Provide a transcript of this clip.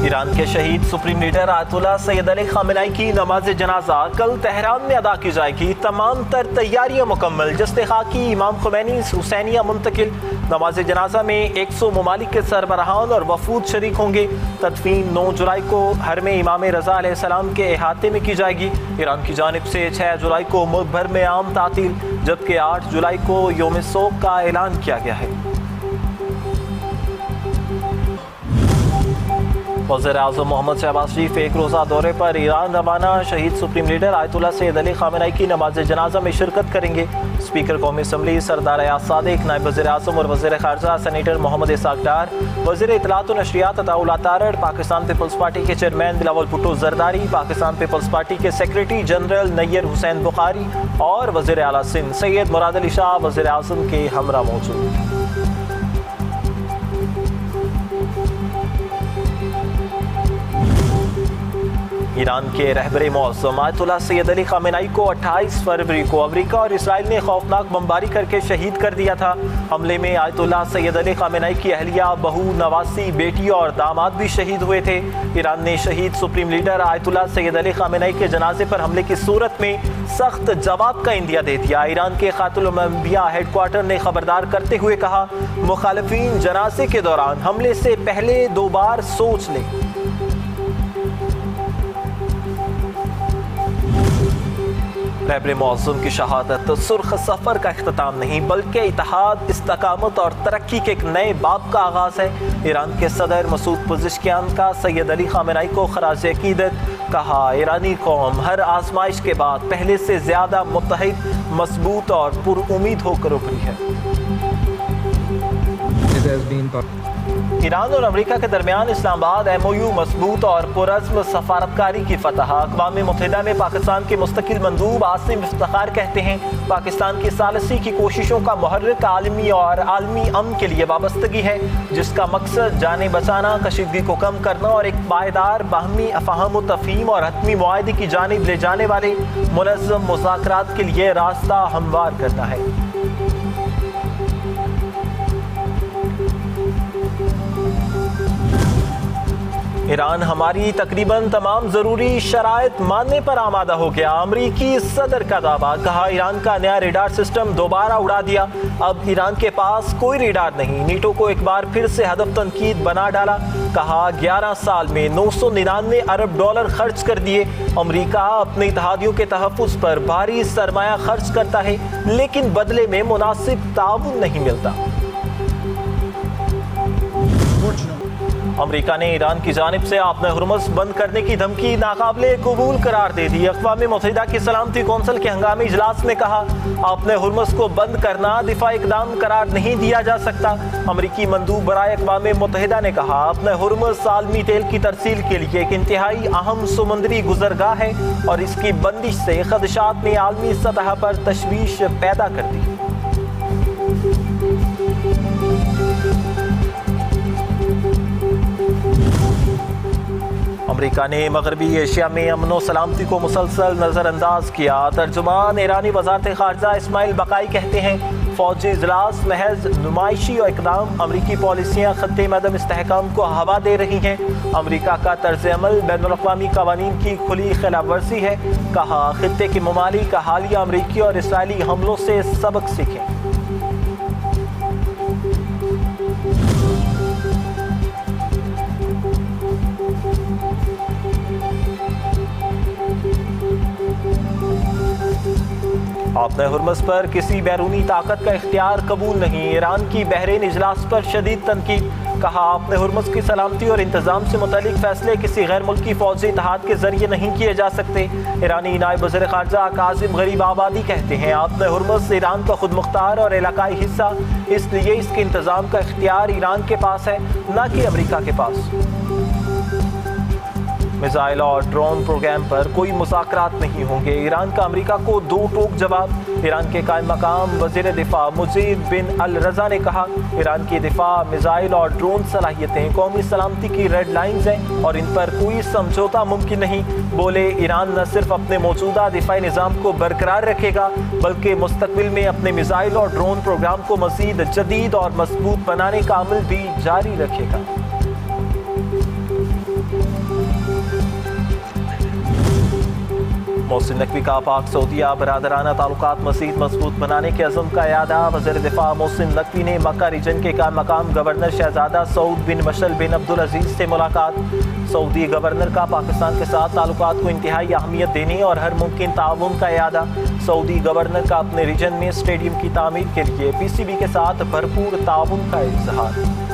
ایران کے شہید supreme leader آیت اللہ سید علی خامنئی کی نماز جنازہ کل تہران میں ادا کی جائے گی۔ تمام تر تیاریاں مکمل۔ جسد خاکی امام خمینی حسینیہ منتقل۔ نماز جنازہ میں 100 ممالک کے سربراہان اور وفود شریک ہوں گے۔ تدفین 9 جولائی کو حرم امام رضا علیہ السلام کے احاطے میں کی جائے گی۔ ایران کی جانب سے 6 جولائی کو ملک بھر میں عام تعطیل، جبکہ 8 جولائی کو یوم سوگ کا اعلان کیا گیا ہے۔ وزیر اعظم محمد شہباز شریف ایک روزہ دورے پر ایران روانہ۔ شہید سپریم لیڈر آیت اللہ سید علی خامنئی کی نماز جنازہ میں شرکت کریں گے۔ اسپیکر قومی اسمبلی سردار ایاز صادق، نائب وزیر اعظم اور وزیر خارجہ سینیٹر محمد اسحاق ڈار، وزیر اطلاعات و نشریات Attaullah Tarar, Pakistan Peoples Party کے chairman Bilawal Bhutto Zardari, Pakistan Peoples Party کے سیکریٹری جنرل نیر حسین بخاری اور وزیر اعلیٰ سندھ سید مراد علی شاہ وزیر اعظم کے ہمراہ موجود۔ ایران کے رہبر معظم آیت اللہ سید علی خامنئی کو 28 فروری کو امریکہ اور اسرائیل نے خوفناک بمباری کر کے شہید کر دیا تھا۔ حملے میں آیت اللہ سید علی خامنئی کی اہلیہ، بہو، نواسی، بیٹی اور داماد بھی شہید ہوئے تھے۔ ایران نے شہید سپریم لیڈر آیت اللہ سید علی خامنئی کے جنازے پر حملے کی صورت میں سخت جواب کا عندیہ دے دیا۔ ایران کے خاتم الانبیاء ہیڈ کوارٹر نے خبردار کرتے ہوئے کہا، مخالفین جنازے کے دوران حملے سے پہلے 2 بار سوچ لیں۔ رہبر معظم کی شہادت سرخ سفر کا اختتام نہیں بلکہ اتحاد، استقامت اور ترقی کے ایک نئے باب کا آغاز ہے۔ ایران کے صدر مسعود پزشکیان کا سید علی خامنئی کو خراج عقیدت، کہا ایرانی قوم ہر آزمائش کے بعد پہلے سے زیادہ متحد، مضبوط اور پر امید ہو کر ابھری ہے۔ ایران اور امریکہ کے درمیان اسلام آباد MOU مضبوط اور پرعزم سفارتکاری کی فتح۔ اقوام متحدہ میں پاکستان کے مستقل مندوب عاصم افتخار کہتے ہیں، پاکستان کی ثالثی کی کوششوں کا محرک عالمی اور عالمی امن کے لیے وابستگی ہے، جس کا مقصد جانیں بچانا، کشیدگی کو کم کرنا اور ایک پائیدار باہمی فہم و تفہیم اور حتمی معاہدے کی جانب لے جانے والے منظم مذاکرات کے لیے راستہ ہموار کرنا ہے۔ ایران ہماری تقریباً تمام ضروری شرائط ماننے پر آمادہ ہو گیا۔ امریکی صدر کا دعویٰ، کہا ایران کا نیا ریڈار سسٹم دوبارہ اڑا دیا، اب ایران کے پاس کوئی ریڈار نہیں۔ نیٹو کو ایک بار پھر سے ہدف تنقید بنا ڈالا، کہا 11 سال میں $999 ارب خرچ کر دیے۔ امریکہ اپنے اتحادیوں کے تحفظ پر بھاری سرمایہ خرچ کرتا ہے لیکن بدلے میں مناسب تعاون نہیں ملتا۔ امریکہ نے ایران کی جانب سے آبِ ہرمز بند کرنے کی دھمکی ناقابل قبول قرار دے دی۔ اقوام متحدہ کی سلامتی کونسل کے ہنگامی اجلاس میں کہا، آبِ ہرمز کو بند کرنا دفاعی اقدام قرار نہیں دیا جا سکتا۔ امریکی مندوب برائے اقوام متحدہ نے کہا، آبِ ہرمز عالمی تیل کی ترسیل کے لیے ایک انتہائی اہم سمندری گزرگاہ ہے اور اس کی بندش سے خدشات نے عالمی سطح پر تشویش پیدا کر دی۔ امریکہ نے مغربی ایشیا میں امن و سلامتی کو مسلسل نظر انداز کیا۔ ترجمان ایرانی وزارت خارجہ اسماعیل بقائی کہتے ہیں، فوجی اجلاس محض نمائشی اقدام، امریکی پالیسیاں خطے میں عدم استحکام کو ہوا دے رہی ہیں۔ امریکہ کا طرز عمل بین الاقوامی قوانین کی کھلی خلاف ورزی ہے، کہا خطے کے ممالک حالیہ امریکی اور اسرائیلی حملوں سے سبق سیکھیں۔ آبِ ہرمز پر کسی بیرونی طاقت کا اختیار قبول نہیں۔ ایران کی بحرین اجلاس پر شدید تنقید، کہا آبِ ہرمز کی سلامتی اور انتظام سے متعلق فیصلے کسی غیر ملکی فوجی اتحاد کے ذریعے نہیں کیے جا سکتے۔ ایرانی نائب وزیر خارجہ کاظم غریب آبادی کہتے ہیں، آبِ ہرمز ایران کا خود مختار اور علاقائی حصہ، اس لیے اس کے انتظام کا اختیار ایران کے پاس ہے، نہ کہ امریکہ کے پاس۔ میزائل اور ڈرون پروگرام پر کوئی مذاکرات نہیں ہوں گے۔ ایران کا امریکہ کو 2 ٹوک جواب۔ ایران کے قائم مقام وزیر دفاع مجید بن الرضا نے کہا، ایران کی دفاع، میزائل اور ڈرون صلاحیتیں قومی سلامتی کی ریڈ لائنز ہیں اور ان پر کوئی سمجھوتہ ممکن نہیں۔ بولے ایران نہ صرف اپنے موجودہ دفاعی نظام کو برقرار رکھے گا بلکہ مستقبل میں اپنے میزائل اور ڈرون پروگرام کو مزید جدید اور مضبوط بنانے کا عمل بھی جاری رکھے گا۔ محسن نقوی کا پاک سعودیہ برادرانہ تعلقات مزید مضبوط بنانے کے عزم کا اعادہ۔ وزیر دفاع محسن نقوی نے مکہ ریجن کے مقام گورنر شہزادہ سعود بن مشعل بن عبدالعزیز سے ملاقات۔ سعودی گورنر کا پاکستان کے ساتھ تعلقات کو انتہائی اہمیت دینے اور ہر ممکن تعاون کا اعادہ۔ سعودی گورنر کا اپنے ریجن میں اسٹیڈیم کی تعمیر کے لیے PCB کے ساتھ بھرپور تعاون کا اظہار۔